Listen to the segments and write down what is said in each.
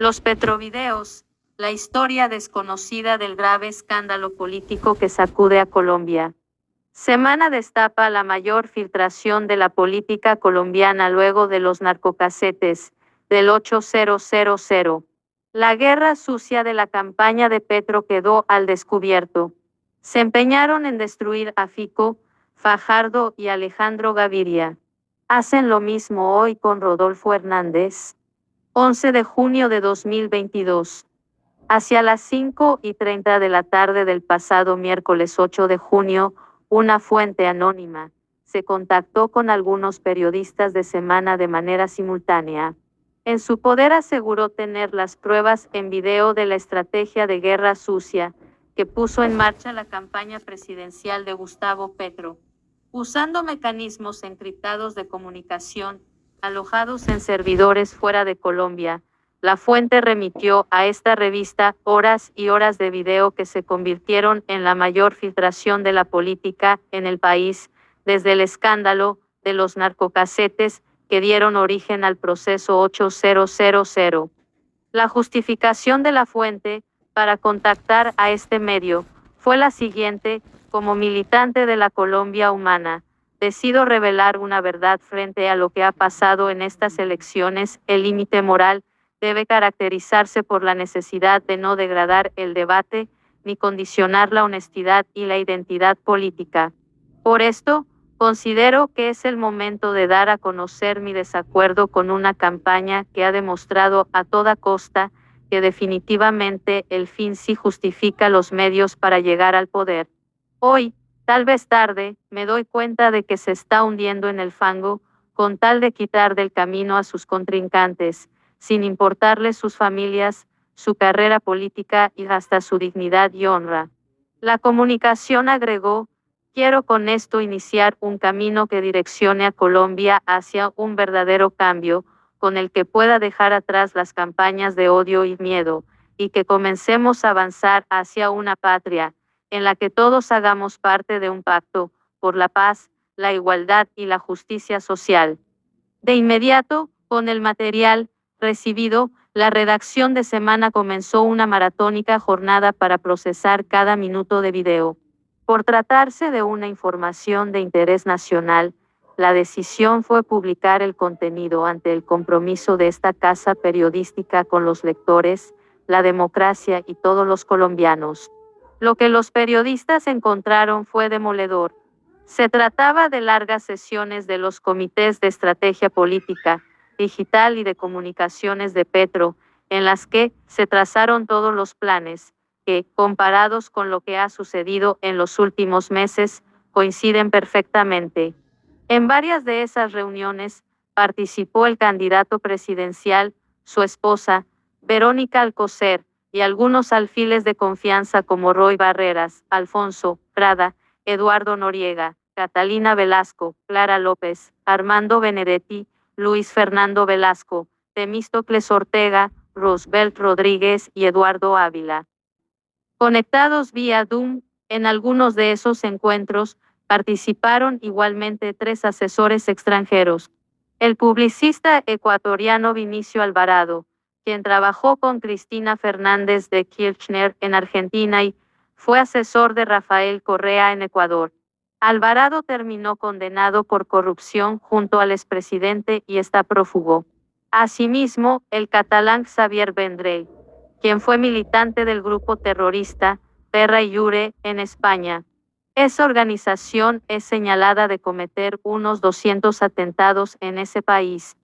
Los Petrovideos, la historia desconocida del grave escándalo político que sacude a Colombia. Semana destapa la mayor filtración de la política colombiana luego de los narcocasetes del 8000. La guerra sucia de la campaña de Petro quedó al descubierto. Se empeñaron en destruir a Fico, Fajardo y Alejandro Gaviria. ¿Hacen lo mismo hoy con Rodolfo Hernández? 11 de junio de 2022. Hacia las 5:30 de la tarde del pasado miércoles 8 de junio, una fuente anónima se contactó con algunos periodistas de Semana de manera simultánea. En su poder aseguró tener las pruebas en video de la estrategia de guerra sucia que puso en marcha la campaña presidencial de Gustavo Petro, usando mecanismos encriptados de comunicación alojados en servidores fuera de Colombia. La fuente remitió a esta revista horas y horas de video que se convirtieron en la mayor filtración de la política en el país, desde el escándalo de los narcocasetes que dieron origen al proceso 8000. La justificación de la fuente para contactar a este medio fue la siguiente: como militante de la Colombia humana, decido revelar una verdad frente a lo que ha pasado en estas elecciones. El límite moral debe caracterizarse por la necesidad de no degradar el debate, ni condicionar la honestidad y la identidad política. Por esto, considero que es el momento de dar a conocer mi desacuerdo con una campaña que ha demostrado a toda costa que definitivamente el fin sí justifica los medios para llegar al poder. Hoy, tal vez tarde, me doy cuenta de que se está hundiendo en el fango, con tal de quitar del camino a sus contrincantes, sin importarles sus familias, su carrera política y hasta su dignidad y honra. La comunicación agregó: quiero con esto iniciar un camino que direccione a Colombia hacia un verdadero cambio, con el que pueda dejar atrás las campañas de odio y miedo, y que comencemos a avanzar hacia una patria en la que todos hagamos parte de un pacto por la paz, la igualdad y la justicia social. De inmediato, con el material recibido, la redacción de Semana comenzó una maratónica jornada para procesar cada minuto de video. Por tratarse de una información de interés nacional, la decisión fue publicar el contenido ante el compromiso de esta casa periodística con los lectores, la democracia y todos los colombianos. Lo que los periodistas encontraron fue demoledor. Se trataba de largas sesiones de los comités de estrategia política, digital y de comunicaciones de Petro, en las que se trazaron todos los planes, que, comparados con lo que ha sucedido en los últimos meses, coinciden perfectamente. En varias de esas reuniones participó el candidato presidencial, su esposa, Verónica Alcocer, y algunos alfiles de confianza como Roy Barreras, Alfonso Prada, Eduardo Noriega, Catalina Velasco, Clara López, Armando Benedetti, Luis Fernando Velasco, Temístocles Ortega, Roosevelt Rodríguez y Eduardo Ávila. Conectados vía Zoom, en algunos de esos encuentros participaron igualmente 3 asesores extranjeros. El publicista ecuatoriano Vinicio Alvarado, quien trabajó con Cristina Fernández de Kirchner en Argentina y fue asesor de Rafael Correa en Ecuador. Alvarado terminó condenado por corrupción junto al expresidente y está prófugo. Asimismo, el catalán Xavier Vendrell, quien fue militante del grupo terrorista Terra y Jure en España. Esa organización es señalada de cometer unos 200 atentados en ese país.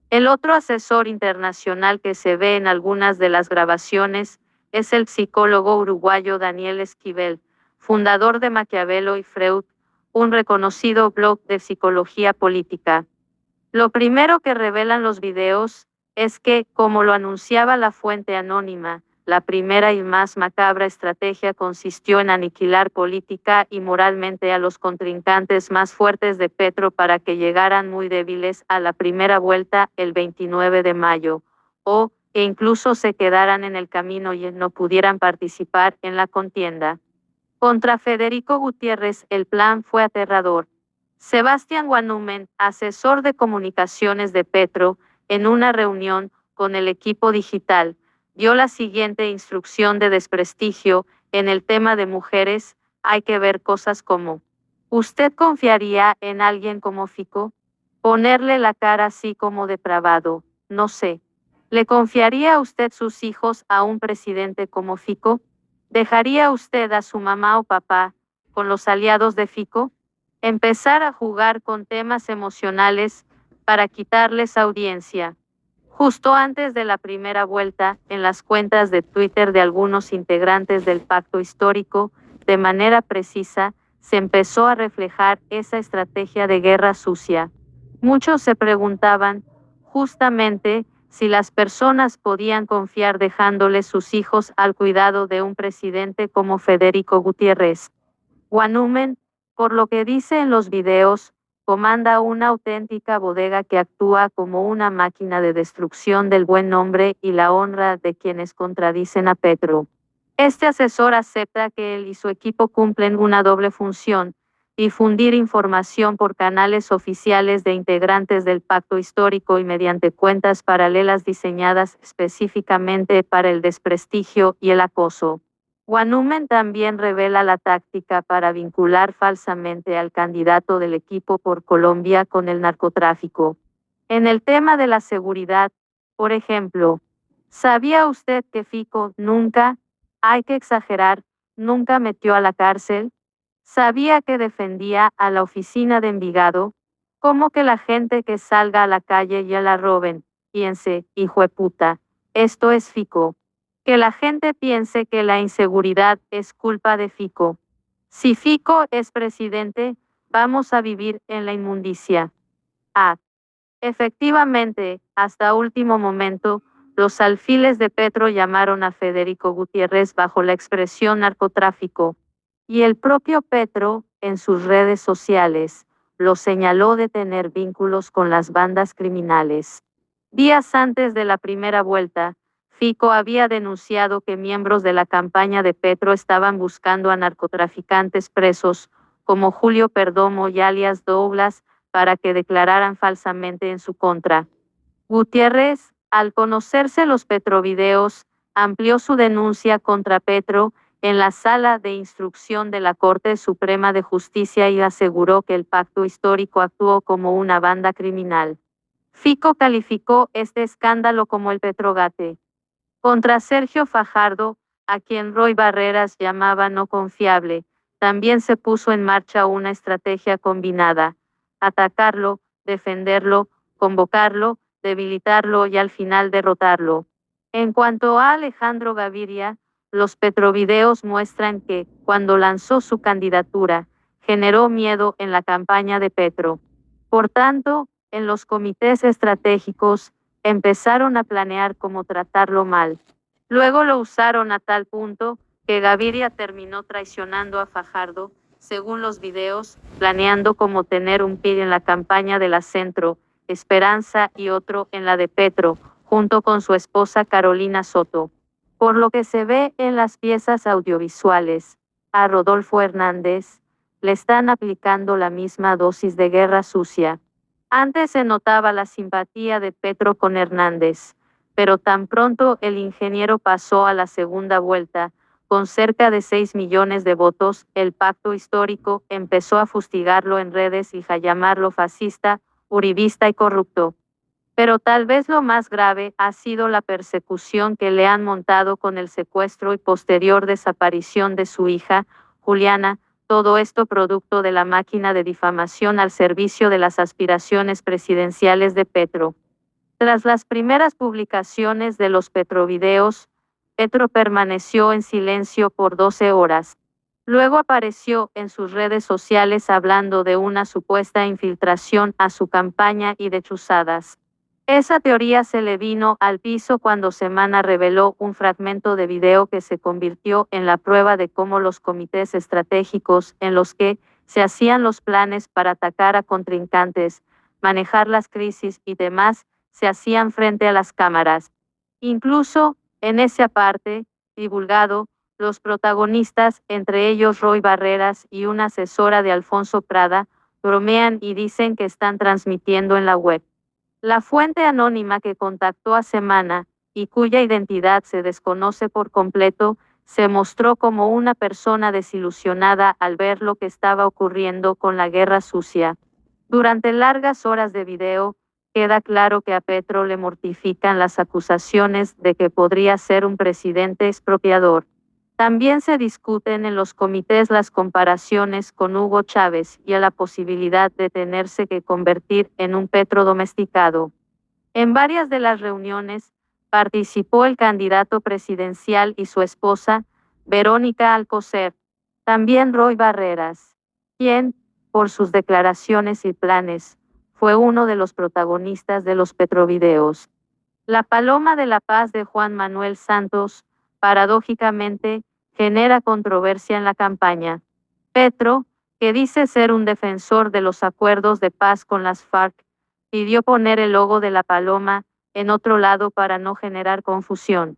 El otro asesor internacional que se ve en algunas de las grabaciones es el psicólogo uruguayo Daniel Esquivel, fundador de Maquiavelo y Freud, un reconocido blog de psicología política. Lo primero que revelan los videos es que, como lo anunciaba la fuente anónima, la primera y más macabra estrategia consistió en aniquilar política y moralmente a los contrincantes más fuertes de Petro para que llegaran muy débiles a la primera vuelta el 29 de mayo, o que incluso se quedaran en el camino y no pudieran participar en la contienda. Contra Federico Gutiérrez el plan fue aterrador. Sebastián Guanumen, asesor de comunicaciones de Petro, en una reunión con el equipo digital, dio la siguiente instrucción de desprestigio: en el tema de mujeres, hay que ver cosas como: ¿usted confiaría en alguien como Fico? Ponerle la cara así como depravado, no sé. ¿Le confiaría a usted sus hijos a un presidente como Fico? ¿Dejaría usted a su mamá o papá con los aliados de Fico? Empezar a jugar con temas emocionales para quitarles audiencia. Justo antes de la primera vuelta, en las cuentas de Twitter de algunos integrantes del pacto histórico, de manera precisa, se empezó a reflejar esa estrategia de guerra sucia. Muchos se preguntaban, justamente, si las personas podían confiar dejándoles sus hijos al cuidado de un presidente como Federico Gutiérrez. Guanumen, por lo que dice en los videos, comanda una auténtica bodega que actúa como una máquina de destrucción del buen nombre y la honra de quienes contradicen a Petro. Este asesor acepta que él y su equipo cumplen una doble función: difundir información por canales oficiales de integrantes del pacto histórico y mediante cuentas paralelas diseñadas específicamente para el desprestigio y el acoso. Guanumen también revela la táctica para vincular falsamente al candidato del equipo por Colombia con el narcotráfico. En el tema de la seguridad, por ejemplo, ¿sabía usted que Fico nunca, hay que exagerar, nunca metió a la cárcel? ¿Sabía que defendía a la oficina de Envigado? ¿Cómo que la gente que salga a la calle ya la roben? Piense, hijo de puta, esto es Fico. Que la gente piense que la inseguridad es culpa de Fico. Si Fico es presidente, vamos a vivir en la inmundicia. Ah, efectivamente, hasta último momento, los alfiles de Petro llamaron a Federico Gutiérrez bajo la expresión narcotráfico, y el propio Petro, en sus redes sociales, lo señaló de tener vínculos con las bandas criminales. Días antes de la primera vuelta, Fico había denunciado que miembros de la campaña de Petro estaban buscando a narcotraficantes presos, como Julio Perdomo y alias Douglas, para que declararan falsamente en su contra. Gutiérrez, al conocerse los petrovideos, amplió su denuncia contra Petro en la sala de instrucción de la Corte Suprema de Justicia y aseguró que el pacto histórico actuó como una banda criminal. Fico calificó este escándalo como el Petrogate. Contra Sergio Fajardo, a quien Roy Barreras llamaba no confiable, también se puso en marcha una estrategia combinada: atacarlo, defenderlo, convocarlo, debilitarlo y al final derrotarlo. En cuanto a Alejandro Gaviria, los petrovideos muestran que, cuando lanzó su candidatura, generó miedo en la campaña de Petro. Por tanto, en los comités estratégicos, empezaron a planear cómo tratarlo mal. Luego lo usaron a tal punto que Gaviria terminó traicionando a Fajardo, según los videos, planeando cómo tener un pie en la campaña de la Centro, Esperanza y otro en la de Petro, junto con su esposa Carolina Soto. Por lo que se ve en las piezas audiovisuales, a Rodolfo Hernández le están aplicando la misma dosis de guerra sucia. Antes se notaba la simpatía de Petro con Hernández, pero tan pronto el ingeniero pasó a la segunda vuelta, con cerca de 6 millones de votos, el pacto histórico empezó a fustigarlo en redes y a llamarlo fascista, uribista y corrupto. Pero tal vez lo más grave ha sido la persecución que le han montado con el secuestro y posterior desaparición de su hija, Juliana, todo esto producto de la máquina de difamación al servicio de las aspiraciones presidenciales de Petro. Tras las primeras publicaciones de los petrovideos, Petro permaneció en silencio por 12 horas. Luego apareció en sus redes sociales hablando de una supuesta infiltración a su campaña y de chuzadas. Esa teoría se le vino al piso cuando Semana reveló un fragmento de video que se convirtió en la prueba de cómo los comités estratégicos, en los que se hacían los planes para atacar a contrincantes, manejar las crisis y demás, se hacían frente a las cámaras. Incluso, en ese aparte, divulgado, los protagonistas, entre ellos Roy Barreras y una asesora de Alfonso Prada, bromean y dicen que están transmitiendo en la web. La fuente anónima que contactó a Semana y cuya identidad se desconoce por completo, se mostró como una persona desilusionada al ver lo que estaba ocurriendo con la guerra sucia. Durante largas horas de video, queda claro que a Petro le mortifican las acusaciones de que podría ser un presidente expropiador. También se discuten en los comités las comparaciones con Hugo Chávez y a la posibilidad de tenerse que convertir en un Petro domesticado. En varias de las reuniones participó el candidato presidencial y su esposa, Verónica Alcocer, también Roy Barreras, quien, por sus declaraciones y planes, fue uno de los protagonistas de los Petrovideos. La Paloma de la Paz de Juan Manuel Santos, paradójicamente, genera controversia en la campaña. Petro, que dice ser un defensor de los acuerdos de paz con las FARC, pidió poner el logo de la paloma en otro lado para no generar confusión.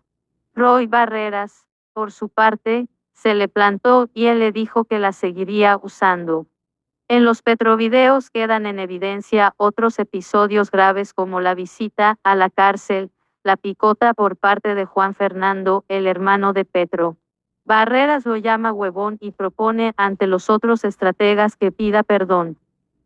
Roy Barreras, por su parte, se le plantó y él le dijo que la seguiría usando. En los Petrovideos quedan en evidencia otros episodios graves como la visita a la cárcel, la picota por parte de Juan Fernando, el hermano de Petro. Barreras lo llama huevón y propone ante los otros estrategas que pida perdón.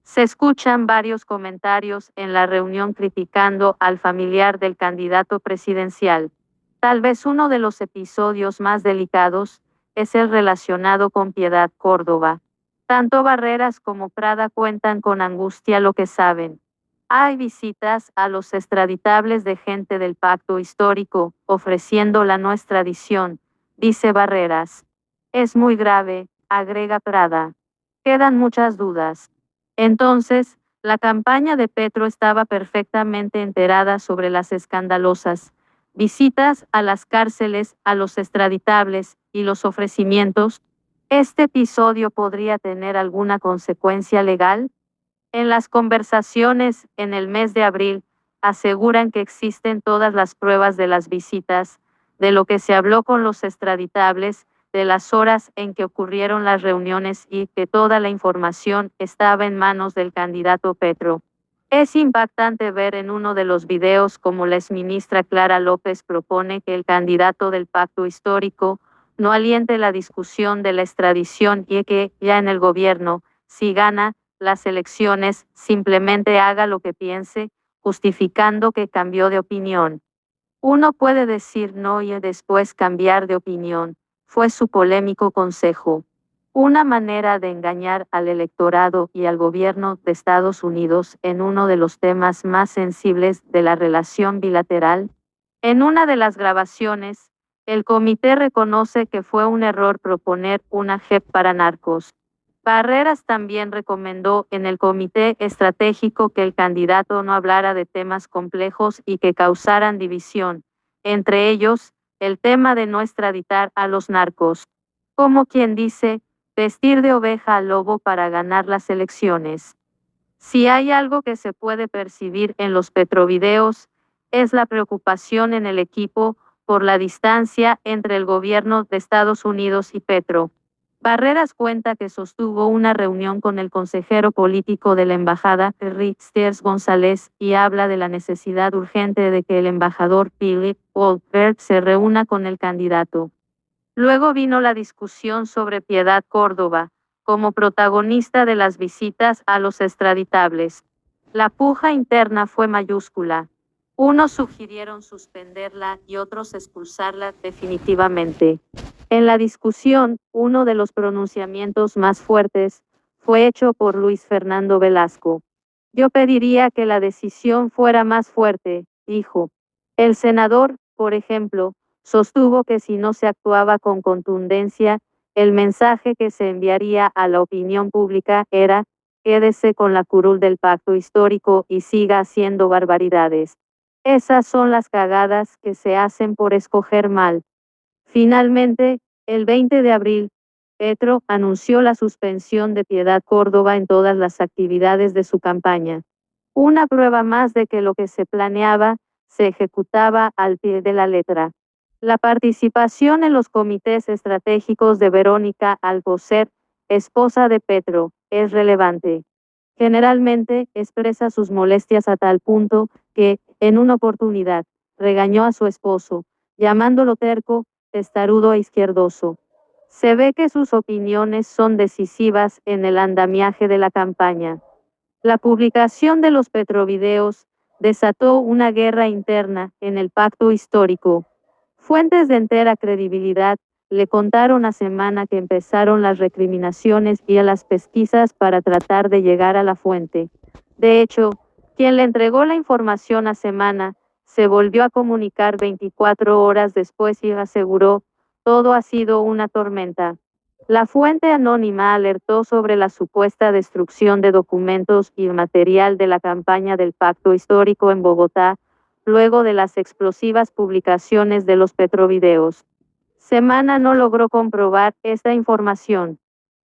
Se escuchan varios comentarios en la reunión criticando al familiar del candidato presidencial. Tal vez uno de los episodios más delicados es el relacionado con Piedad Córdoba. Tanto Barreras como Prada cuentan con angustia lo que saben. Hay visitas a los extraditables de gente del pacto histórico, ofreciendo la no extradición, dice Barreras. Es muy grave, agrega Prada. Quedan muchas dudas. Entonces, la campaña de Petro estaba perfectamente enterada sobre las escandalosas visitas a las cárceles, a los extraditables y los ofrecimientos. ¿Este episodio podría tener alguna consecuencia legal? En las conversaciones, en el mes de abril, aseguran que existen todas las pruebas de las visitas, de lo que se habló con los extraditables, de las horas en que ocurrieron las reuniones y que toda la información estaba en manos del candidato Petro. Es impactante ver en uno de los videos cómo la exministra Clara López propone que el candidato del pacto histórico no aliente la discusión de la extradición y que, ya en el gobierno, si gana las elecciones, simplemente haga lo que piense, justificando que cambió de opinión. Uno puede decir no y después cambiar de opinión, fue su polémico consejo. Una manera de engañar al electorado y al gobierno de Estados Unidos en uno de los temas más sensibles de la relación bilateral. En una de las grabaciones, el comité reconoce que fue un error proponer una JEP para narcos. Barreras también recomendó en el comité estratégico que el candidato no hablara de temas complejos y que causaran división, entre ellos, el tema de no extraditar a los narcos. Como quien dice, vestir de oveja al lobo para ganar las elecciones. Si hay algo que se puede percibir en los Petrovideos, es la preocupación en el equipo por la distancia entre el gobierno de Estados Unidos y Petro. Barreras cuenta que sostuvo una reunión con el consejero político de la embajada, Rick Stiers González, y habla de la necesidad urgente de que el embajador Philip Goldberg se reúna con el candidato. Luego vino la discusión sobre Piedad Córdoba, como protagonista de las visitas a los extraditables. La puja interna fue mayúscula. Unos sugirieron suspenderla y otros expulsarla definitivamente. En la discusión, uno de los pronunciamientos más fuertes fue hecho por Luis Fernando Velasco. Yo pediría que la decisión fuera más fuerte, dijo. El senador, por ejemplo, sostuvo que si no se actuaba con contundencia, el mensaje que se enviaría a la opinión pública era, quédese con la curul del pacto histórico y siga haciendo barbaridades. Esas son las cagadas que se hacen por escoger mal. Finalmente, el 20 de abril, Petro anunció la suspensión de Piedad Córdoba en todas las actividades de su campaña. Una prueba más de que lo que se planeaba, se ejecutaba al pie de la letra. La participación en los comités estratégicos de Verónica Alcocer, esposa de Petro, es relevante. Generalmente expresa sus molestias a tal punto que, en una oportunidad, regañó a su esposo, llamándolo terco, testarudo e izquierdoso. Se ve que sus opiniones son decisivas en el andamiaje de la campaña. La publicación de los petrovideos desató una guerra interna en el pacto histórico. Fuentes de entera credibilidad le contaron a Semana que empezaron las recriminaciones y a las pesquisas para tratar de llegar a la fuente. De hecho, quien le entregó la información a Semana se volvió a comunicar 24 horas después y aseguró: todo ha sido una tormenta. La fuente anónima alertó sobre la supuesta destrucción de documentos y material de la campaña del Pacto Histórico en Bogotá, luego de las explosivas publicaciones de los petrovideos. Semana no logró comprobar esta información.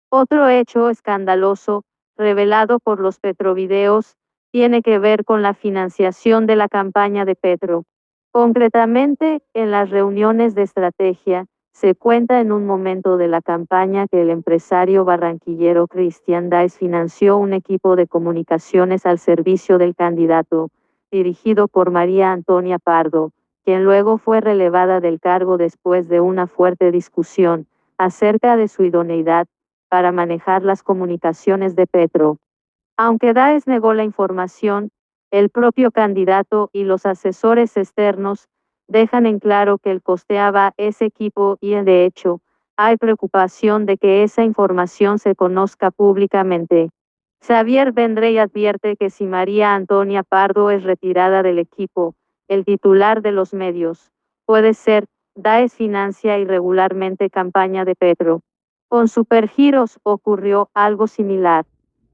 Otro hecho escandaloso, revelado por los petrovideos, tiene que ver con la financiación de la campaña de Petro. Concretamente, en las reuniones de estrategia, se cuenta en un momento de la campaña que el empresario barranquillero Cristian Daes financió un equipo de comunicaciones al servicio del candidato, dirigido por María Antonia Pardo, quien luego fue relevada del cargo después de una fuerte discusión acerca de su idoneidad para manejar las comunicaciones de Petro. Aunque Daes negó la información, el propio candidato y los asesores externos dejan en claro que él costeaba ese equipo y, de hecho, hay preocupación de que esa información se conozca públicamente. Xavier Vendrell advierte que si María Antonia Pardo es retirada del equipo, el titular de los medios, puede ser: Daes financia irregularmente campaña de Petro. Con Supergiros ocurrió algo similar.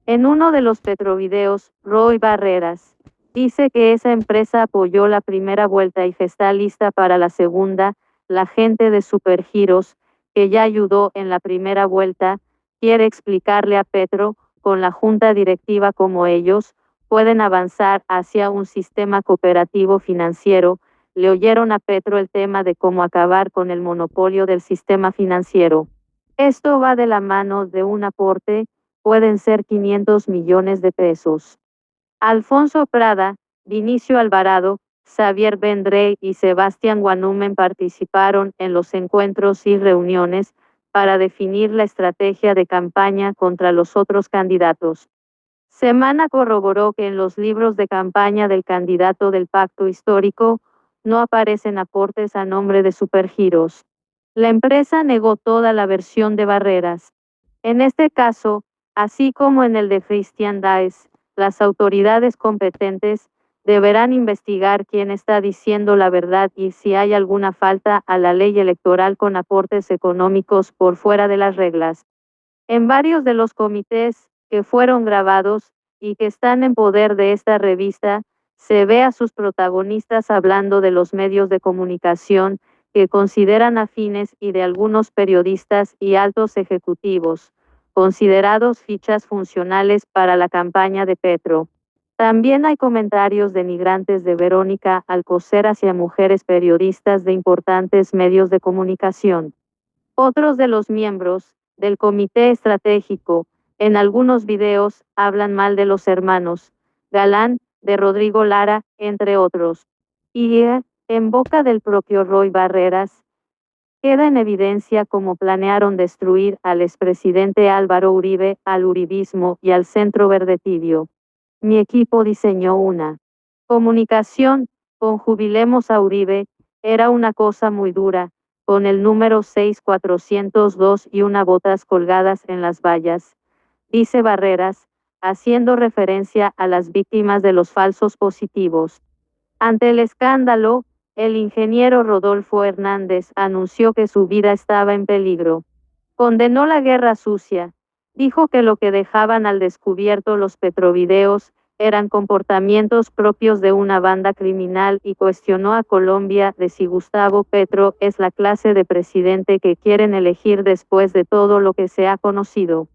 En uno de los petrovideos, Roy Barreras dice que esa empresa apoyó la primera vuelta y que está lista para la segunda. La gente de Supergiros, que ya ayudó en la primera vuelta, quiere explicarle a Petro, con la junta directiva, cómo ellos pueden avanzar hacia un sistema cooperativo financiero. Le oyeron a Petro el tema de cómo acabar con el monopolio del sistema financiero. Esto va de la mano de un aporte, pueden ser 500 millones de pesos. Alfonso Prada, Vinicio Alvarado, Xavier Vendrell y Sebastián Guanumen participaron en los encuentros y reuniones para definir la estrategia de campaña contra los otros candidatos. Semana corroboró que en los libros de campaña del candidato del Pacto Histórico no aparecen aportes a nombre de Supergiros. La empresa negó toda la versión de Barreras. En este caso, así como en el de Cristian Daes, las autoridades competentes deberán investigar quién está diciendo la verdad y si hay alguna falta a la ley electoral con aportes económicos por fuera de las reglas. En varios de los comités que fueron grabados y que están en poder de esta revista, se ve a sus protagonistas hablando de los medios de comunicación que consideran afines y de algunos periodistas y altos ejecutivos, considerados fichas funcionales para la campaña de Petro. También hay comentarios denigrantes de Verónica Alcocer hacia mujeres periodistas de importantes medios de comunicación. Otros de los miembros del comité estratégico, en algunos videos, hablan mal de los hermanos Galán, de Rodrigo Lara, entre otros. Y, en boca del propio Roy Barreras, queda en evidencia cómo planearon destruir al expresidente Álvaro Uribe, al uribismo y al Centro Verde Tibio. Mi equipo diseñó una comunicación con Jubilemos a Uribe, era una cosa muy dura, con el número 6402 y unas botas colgadas en las vallas, dice Barreras, haciendo referencia a las víctimas de los falsos positivos. Ante el escándalo, el ingeniero Rodolfo Hernández anunció que su vida estaba en peligro. Condenó la guerra sucia. Dijo que lo que dejaban al descubierto los petrovideos eran comportamientos propios de una banda criminal y cuestionó a Colombia de si Gustavo Petro es la clase de presidente que quieren elegir después de todo lo que se ha conocido.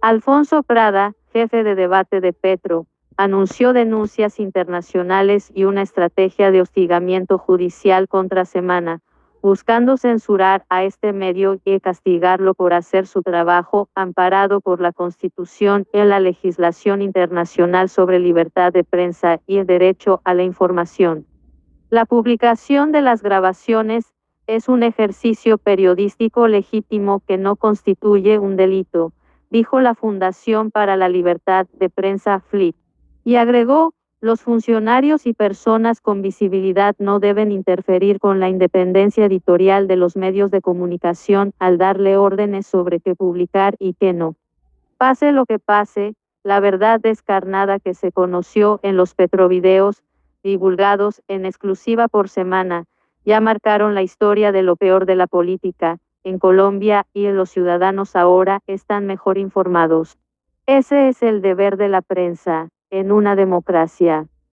Alfonso Prada, jefe de debate de Petro, anunció denuncias internacionales y una estrategia de hostigamiento judicial contra Semana, buscando censurar a este medio y castigarlo por hacer su trabajo, amparado por la Constitución y la legislación internacional sobre libertad de prensa y el derecho a la información. La publicación de las grabaciones es un ejercicio periodístico legítimo que no constituye un delito, dijo la Fundación para la Libertad de Prensa FLIP. Y agregó, los funcionarios y personas con visibilidad no deben interferir con la independencia editorial de los medios de comunicación al darle órdenes sobre qué publicar y qué no. Pase lo que pase, la verdad descarnada que se conoció en los petrovideos, divulgados en exclusiva por semana, ya marcaron la historia de lo peor de la política en Colombia y los ciudadanos ahora están mejor informados. Ese es el deber de la prensa en una democracia.